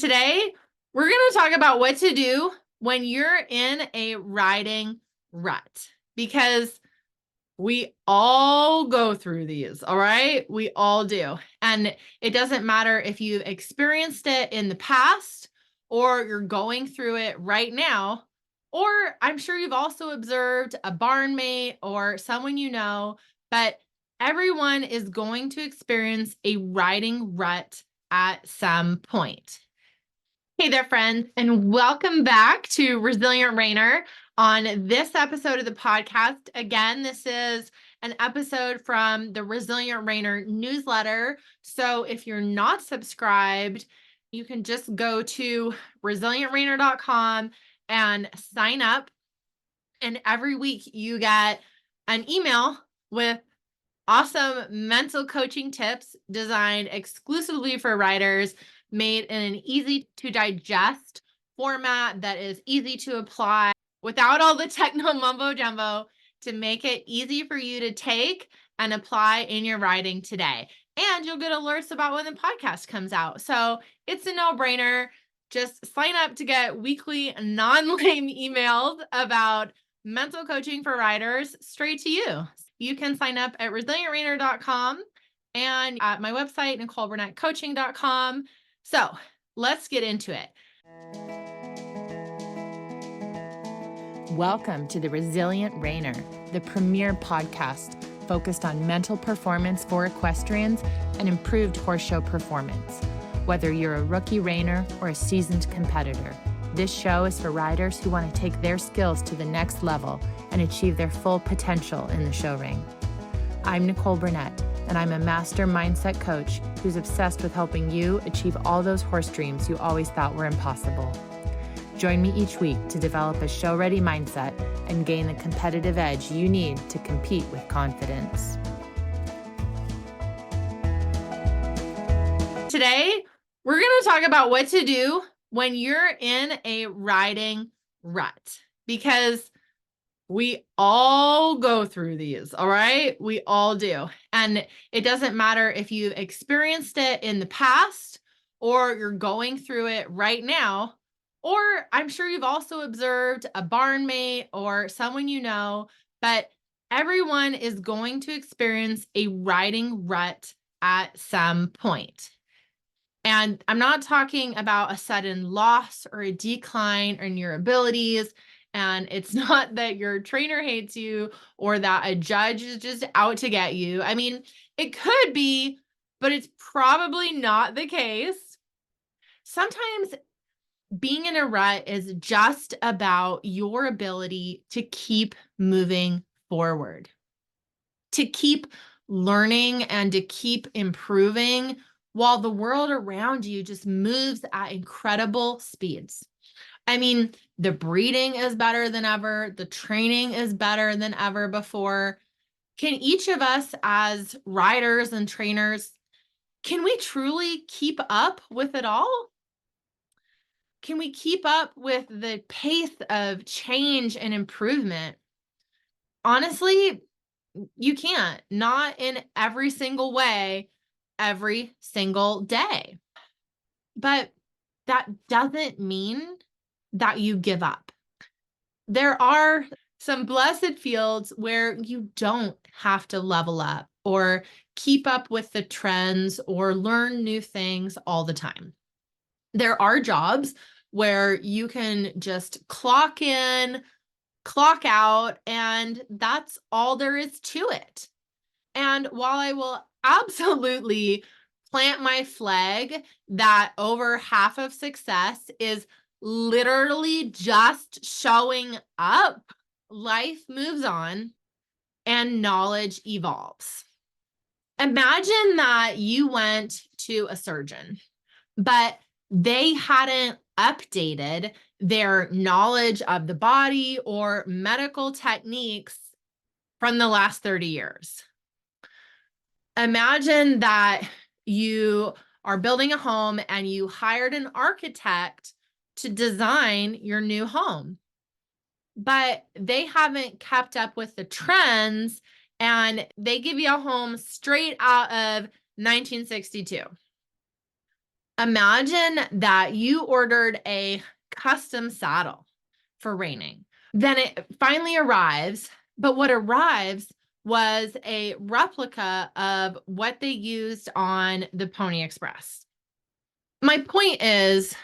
Today, we're going to talk about what to do when you're in a riding rut because we all go through these, all right? We all do. And it doesn't matter if you've experienced it in the past or you're going through it right now, or I'm sure you've also observed a barnmate or someone you know, but everyone is going to experience a riding rut at some point. Hey there, friends, and welcome back to Resilient Rainer. On this episode of the podcast, again, this is an episode from the Resilient Rainer newsletter. So if you're not subscribed, you can just go to resilientrainer.com and sign up. And every week you get an email with awesome mental coaching tips designed exclusively for riders, made in an easy to digest format that is easy to apply without all the techno mumbo jumbo, to make it easy for you to take and apply in your riding today. And you'll get alerts about when the podcast comes out. So it's a no-brainer. Just sign up to get weekly non-lame emails about mental coaching for riders straight to you. You can sign up at resilientrainer.com and at my website, NicoleBurnettCoaching.com. So let's get into it. Welcome to the Resilient Rainer, the premier podcast focused on mental performance for equestrians and improved horse show performance. Whether you're a rookie reiner or a seasoned competitor, this show is for riders who want to take their skills to the next level and achieve their full potential in the show ring. I'm Nicole Burnett, and I'm a master mindset coach who's obsessed with helping you achieve all those horse dreams you always thought were impossible. Join me each week to develop a show-ready mindset and gain the competitive edge you need to compete with confidence. Today, we're going to talk about what to do when you're in a riding rut, because we all go through these, all right? We all do. And it doesn't matter if you've experienced it in the past or you're going through it right now, or I'm sure you've also observed a barnmate or someone you know, but everyone is going to experience a riding rut at some point. And I'm not talking about a sudden loss or a decline in your abilities. And it's not that your trainer hates you or that a judge is just out to get you. I mean, it could be, but it's probably not the case. Sometimes being in a rut is just about your ability to keep moving forward, to keep learning and to keep improving while the world around you just moves at incredible speeds. I mean, the breeding is better than ever. The training is better than ever before. Can each of us as riders and trainers, can we truly keep up with it all? Can we keep up with the pace of change and improvement? Honestly, you can't. Not in every single way, every single day. But that doesn't mean that you give up. There are some blessed fields where you don't have to level up or keep up with the trends or learn new things all the time. There are jobs where you can just clock in, clock out, and that's all there is to it. And while I will absolutely plant my flag that over half of success is literally just showing up, life moves on and knowledge evolves. Imagine that you went to a surgeon, but they hadn't updated their knowledge of the body or medical techniques from the last 30 years. Imagine that you are building a home and you hired an architect to design your new home, but they haven't kept up with the trends and they give you a home straight out of 1962. Imagine that you ordered a custom saddle for reining. Then it finally arrives, but what arrives was a replica of what they used on the Pony Express. My point is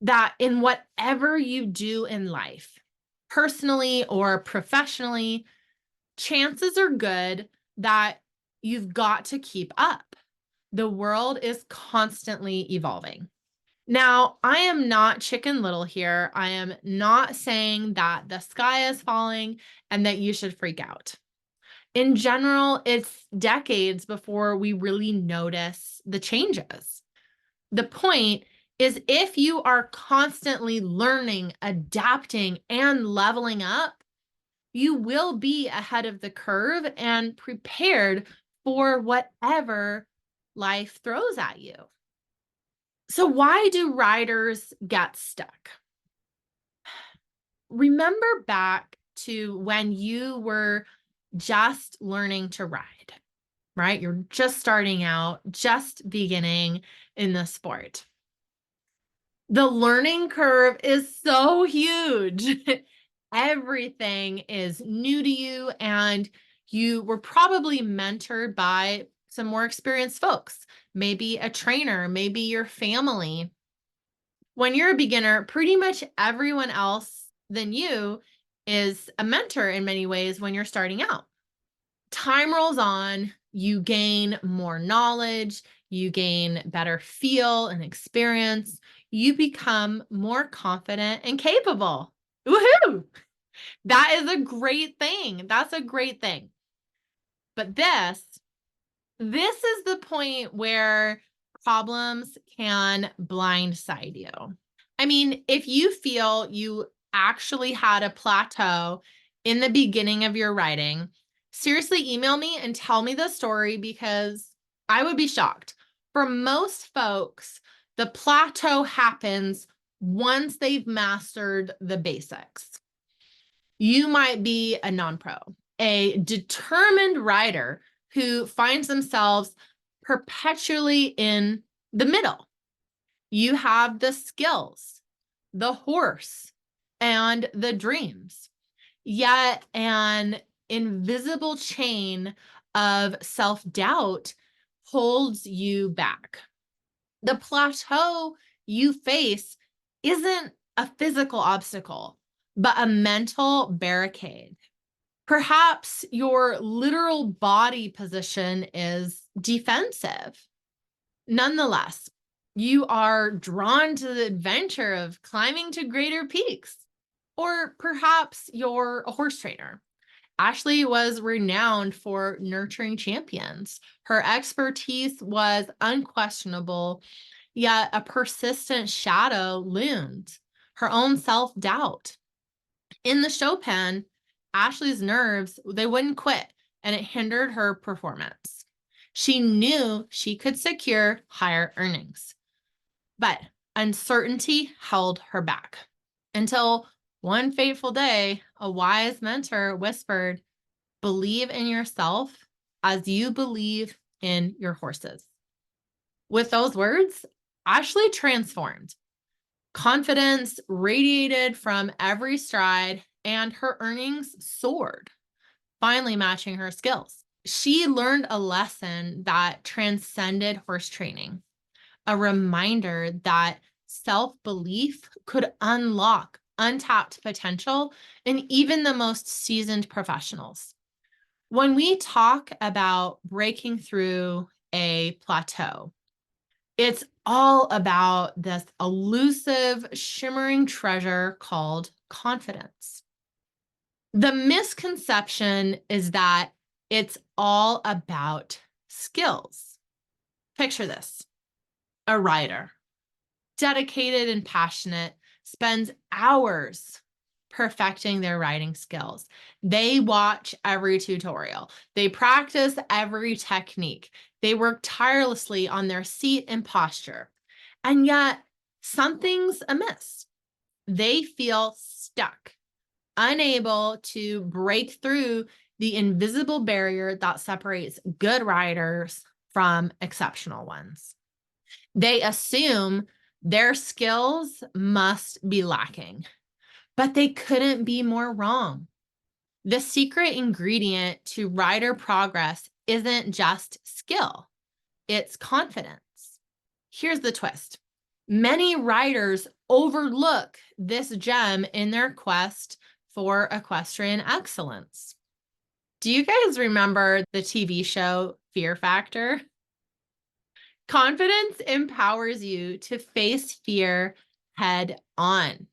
that in whatever you do in life, personally or professionally, chances are good that you've got to keep up. The world is constantly evolving. Now, I am not Chicken Little here. I am not saying that the sky is falling and that you should freak out. In general, it's decades before we really notice the changes. The point is, if you are constantly learning, adapting, and leveling up, you will be ahead of the curve and prepared for whatever life throws at you. So, why do riders get stuck? Remember back to when you were just learning to ride, right? You're just starting out, just beginning in the sport. The learning curve is so huge. Everything is new to you, and you were probably mentored by some more experienced folks, maybe a trainer, maybe your family. When you're a beginner, pretty much everyone else than you is a mentor in many ways when you're starting out. Time rolls on, you gain more knowledge, you gain better feel and experience, you become more confident and capable. Woohoo! That is a great thing. That's a great thing. But this is the point where problems can blindside you. I mean, if you feel you actually had a plateau in the beginning of your writing, seriously email me and tell me the story, because I would be shocked. For most folks, the plateau happens once they've mastered the basics. You might be a non-pro, a determined rider who finds themselves perpetually in the middle. You have the skills, the horse, and the dreams, yet an invisible chain of self-doubt holds you back. The plateau you face isn't a physical obstacle, but a mental barricade. Perhaps your literal body position is defensive. Nonetheless, you are drawn to the adventure of climbing to greater peaks. Or perhaps you're a horse trainer. Ashley was renowned for nurturing champions. Her expertise was unquestionable, yet a persistent shadow loomed: her own self-doubt. In the show pen, Ashley's nerves, they wouldn't quit, and it hindered her performance. She knew she could secure higher earnings, but uncertainty held her back until one fateful day, a wise mentor whispered, "Believe in yourself as you believe in your horses." With those words, Ashley transformed. Confidence radiated from every stride, and her earnings soared, finally matching her skills. She learned a lesson that transcended horse training, a reminder that self-belief could unlock untapped potential in even the most seasoned professionals. When we talk about breaking through a plateau, it's all about this elusive, shimmering treasure called confidence. The misconception is that it's all about skills. Picture this: a rider, dedicated and passionate, spends hours perfecting their riding skills. They watch every tutorial. They practice every technique. They work tirelessly on their seat and posture. And yet, something's amiss. They feel stuck, unable to break through the invisible barrier that separates good riders from exceptional ones. They assume their skills must be lacking, but they couldn't be more wrong. The secret ingredient to rider progress isn't just skill, it's confidence. Here's the twist. Many riders overlook this gem in their quest for equestrian excellence. Do you guys remember the TV show Fear Factor? Confidence empowers you to face fear head on.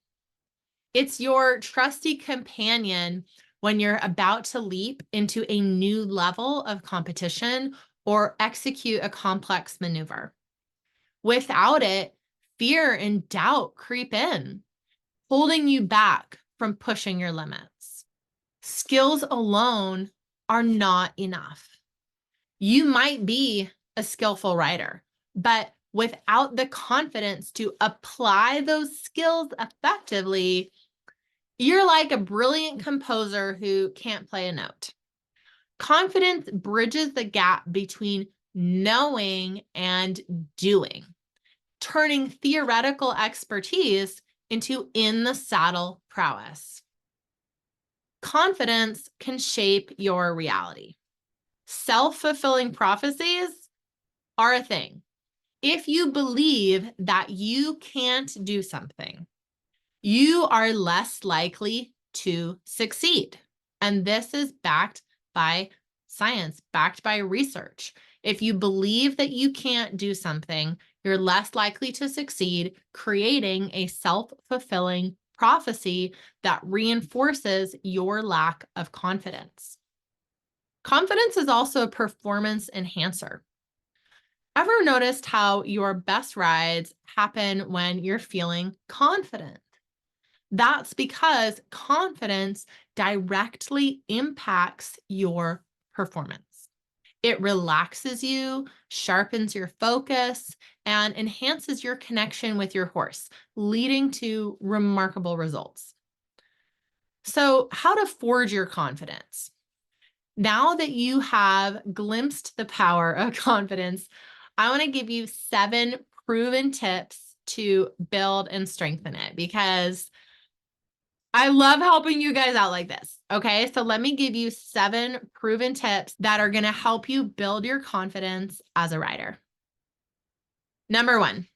It's your trusty companion when you're about to leap into a new level of competition or execute a complex maneuver. Without it, fear and doubt creep in, holding you back from pushing your limits. Skills alone are not enough. You might be a skillful rider, but without the confidence to apply those skills effectively, you're like a brilliant composer who can't play a note. Confidence bridges the gap between knowing and doing, turning theoretical expertise into in the saddle prowess. Confidence can shape your reality. Self-fulfilling prophecies are a thing. If you believe that you can't do something, you are less likely to succeed. And this is backed by science, backed by research. If you believe that you can't do something, you're less likely to succeed, creating a self-fulfilling prophecy that reinforces your lack of confidence. Confidence is also a performance enhancer. Ever noticed how your best rides happen when you're feeling confident? That's because confidence directly impacts your performance. It relaxes you, sharpens your focus, and enhances your connection with your horse, leading to remarkable results. So, how to forge your confidence? Now that you have glimpsed the power of confidence, I want to give you 7 proven tips to build and strengthen it, because I love helping you guys out like this. Okay, so let me give you 7 proven tips that are going to help you build your confidence as a rider. Number 1,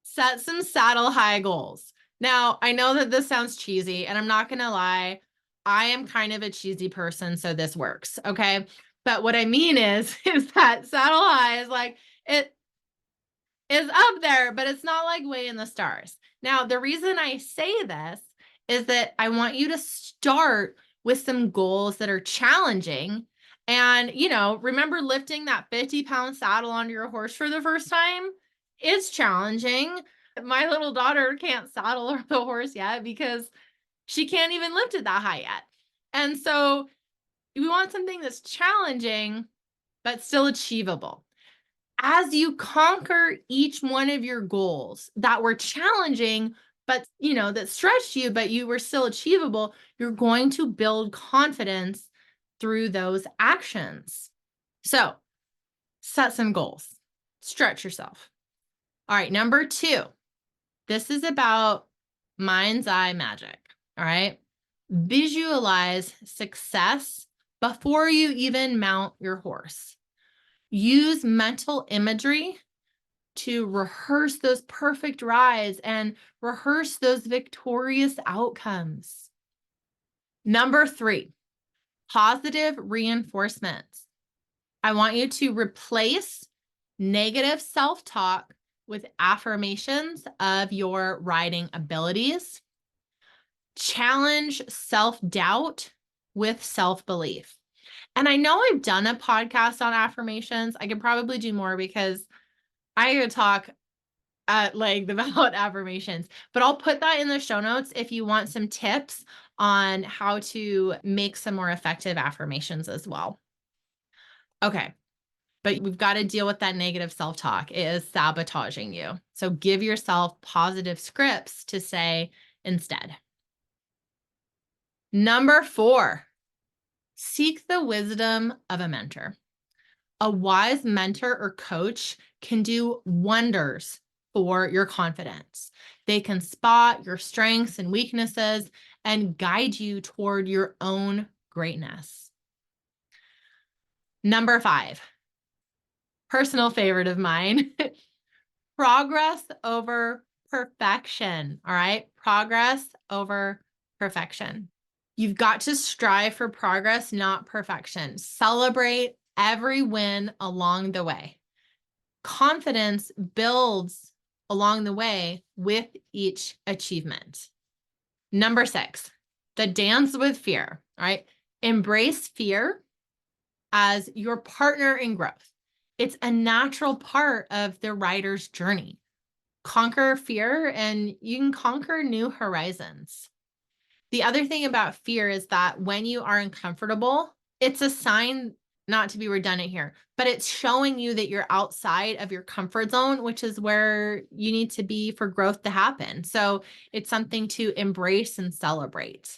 set some saddle high goals. Now, I know that this sounds cheesy, and I'm not going to lie, I am kind of a cheesy person, so this works. Okay, but what I mean is that saddle high is like, it is up there, but it's not like way in the stars. Now, the reason I say this is that I want you to start with some goals that are challenging. And, remember lifting that 50-pound saddle onto your horse for the first time? It's challenging. My little daughter can't saddle the horse yet because she can't even lift it that high yet. And so we want something that's challenging, but still achievable. As you conquer each one of your goals that were challenging, but that stretched you, but you were still achievable, you're going to build confidence through those actions. So set some goals, stretch yourself. All right, number 2, this is about mind's eye magic. All right, visualize success before you even mount your horse. Use mental imagery to rehearse those perfect rides and rehearse those victorious outcomes. Number 3, positive reinforcements. I want you to replace negative self-talk with affirmations of your riding abilities. Challenge self-doubt with self-belief. And I know I've done a podcast on affirmations. I could probably do more because I could talk at length about affirmations, but I'll put that in the show notes if you want some tips on how to make some more effective affirmations as well. Okay, but we've got to deal with that negative self-talk. It is sabotaging you. So give yourself positive scripts to say instead. Number 4, seek the wisdom of a mentor. A wise mentor or coach can do wonders for your confidence. They can spot your strengths and weaknesses and guide you toward your own greatness. Number 5, personal favorite of mine, progress over perfection. All right. Progress over perfection. You've got to strive for progress, not perfection. Celebrate every win along the way. Confidence builds along the way with each achievement. Number 6, the dance with fear. All right. Embrace fear as your partner in growth. It's a natural part of the rider's journey. Conquer fear and you can conquer new horizons. The other thing about fear is that when you are uncomfortable, it's a sign, not to be redundant here, but it's showing you that you're outside of your comfort zone, which is where you need to be for growth to happen. So it's something to embrace and celebrate.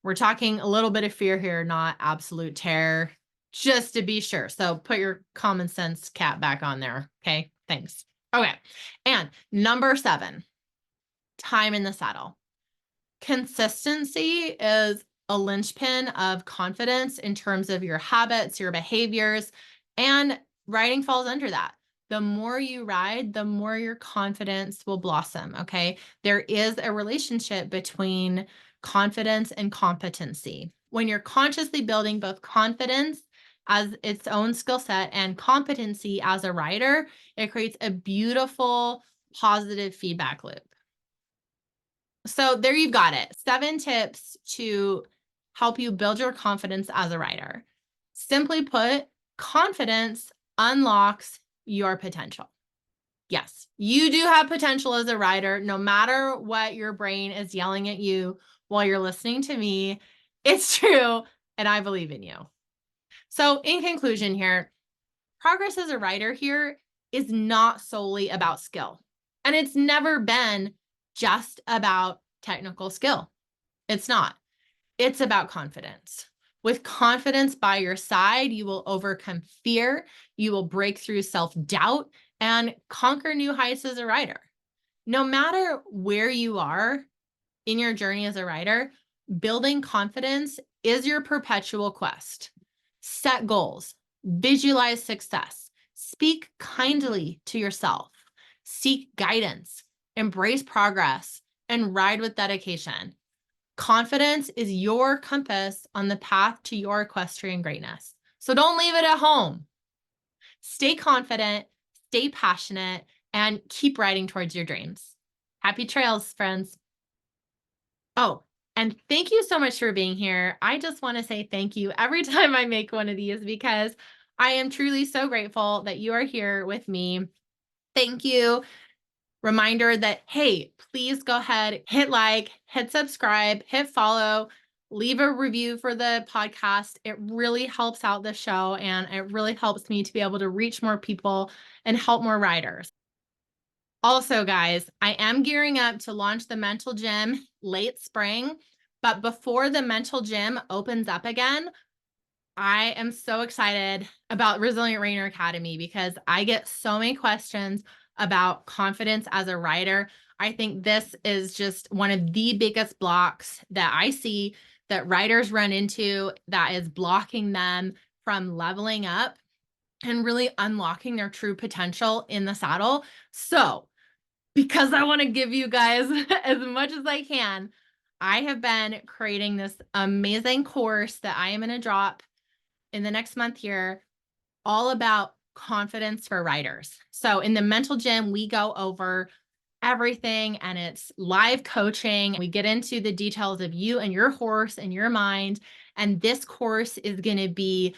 We're talking a little bit of fear here, not absolute terror, just to be sure. So put your common sense cap back on there. Okay. Thanks. Okay. And number 7, time in the saddle. Consistency is a linchpin of confidence in terms of your habits, your behaviors, and riding falls under that. The more you ride, the more your confidence will blossom. Okay. There is a relationship between confidence and competency. When you're consciously building both confidence as its own skill set and competency as a rider, it creates a beautiful, positive feedback loop. So there you've got it. 7 tips to help you build your confidence as a rider. Simply put, confidence unlocks your potential. Yes, you do have potential as a rider, no matter what your brain is yelling at you while you're listening to me. It's true, and I believe in you. So in conclusion here, progress as a rider here is not solely about skill. And it's never been just about technical skill. It's not. It's about confidence. With confidence by your side, you will overcome fear, you will break through self-doubt, and conquer new heights as a rider. No matter where you are in your journey as a rider, building confidence is your perpetual quest. Set goals, visualize success, speak kindly to yourself, seek guidance, embrace progress, and ride with dedication. Confidence is your compass on the path to your equestrian greatness. So don't leave it at home. Stay confident, stay passionate, and keep riding towards your dreams. Happy trails, friends. Oh, and thank you so much for being here. I just want to say thank you every time I make one of these because I am truly so grateful that you are here with me. Thank you. Reminder that, hey, please go ahead, hit like, hit subscribe, hit follow, leave a review for the podcast. It really helps out the show and it really helps me to be able to reach more people and help more riders. Also, guys, I am gearing up to launch the mental gym late spring, but before the mental gym opens up again, I am so excited about Resilient Rainer Academy because I get so many questions about confidence as a rider. I think this is just one of the biggest blocks that I see that riders run into that is blocking them from leveling up and really unlocking their true potential in the saddle. So, because I want to give you guys as much as I can, I have been creating this amazing course that I am going to drop in the next month here, all about confidence for riders. So in the mental gym, we go over everything and it's live coaching. We get into the details of you and your horse and your mind. And this course is going to be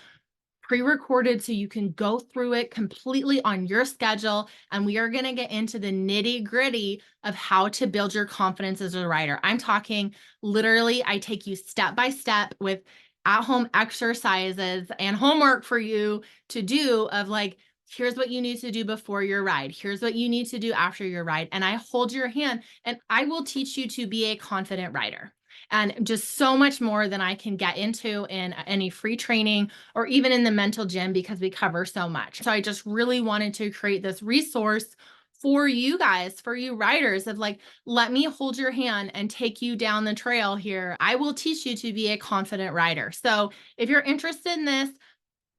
pre-recorded so you can go through it completely on your schedule. And we are going to get into the nitty-gritty of how to build your confidence as a rider. I'm talking literally, I take you step by step with at-home exercises and homework for you to do of like, here's what you need to do before your ride. Here's what you need to do after your ride. And I hold your hand and I will teach you to be a confident rider. and just so much more than I can get into in any free training or even in the mental gym because we cover so much. So I just really wanted to create this resource for you guys, for you riders, of like, let me hold your hand and take you down the trail here. I will teach you to be a confident rider. So if you're interested in this,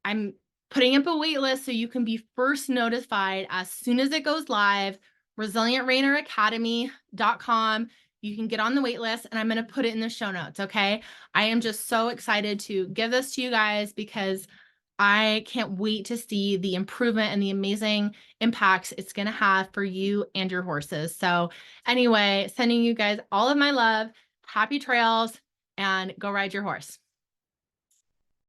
I'm putting up a wait list so you can be first notified as soon as it goes live. ResilientRainerAcademy.com. You can get on the wait list, and I'm going to put it in the show notes. Okay. I am just so excited to give this to you guys because I can't wait to see the improvement and the amazing impacts it's going to have for you and your horses. So anyway, sending you guys all of my love, happy trails, and go ride your horse.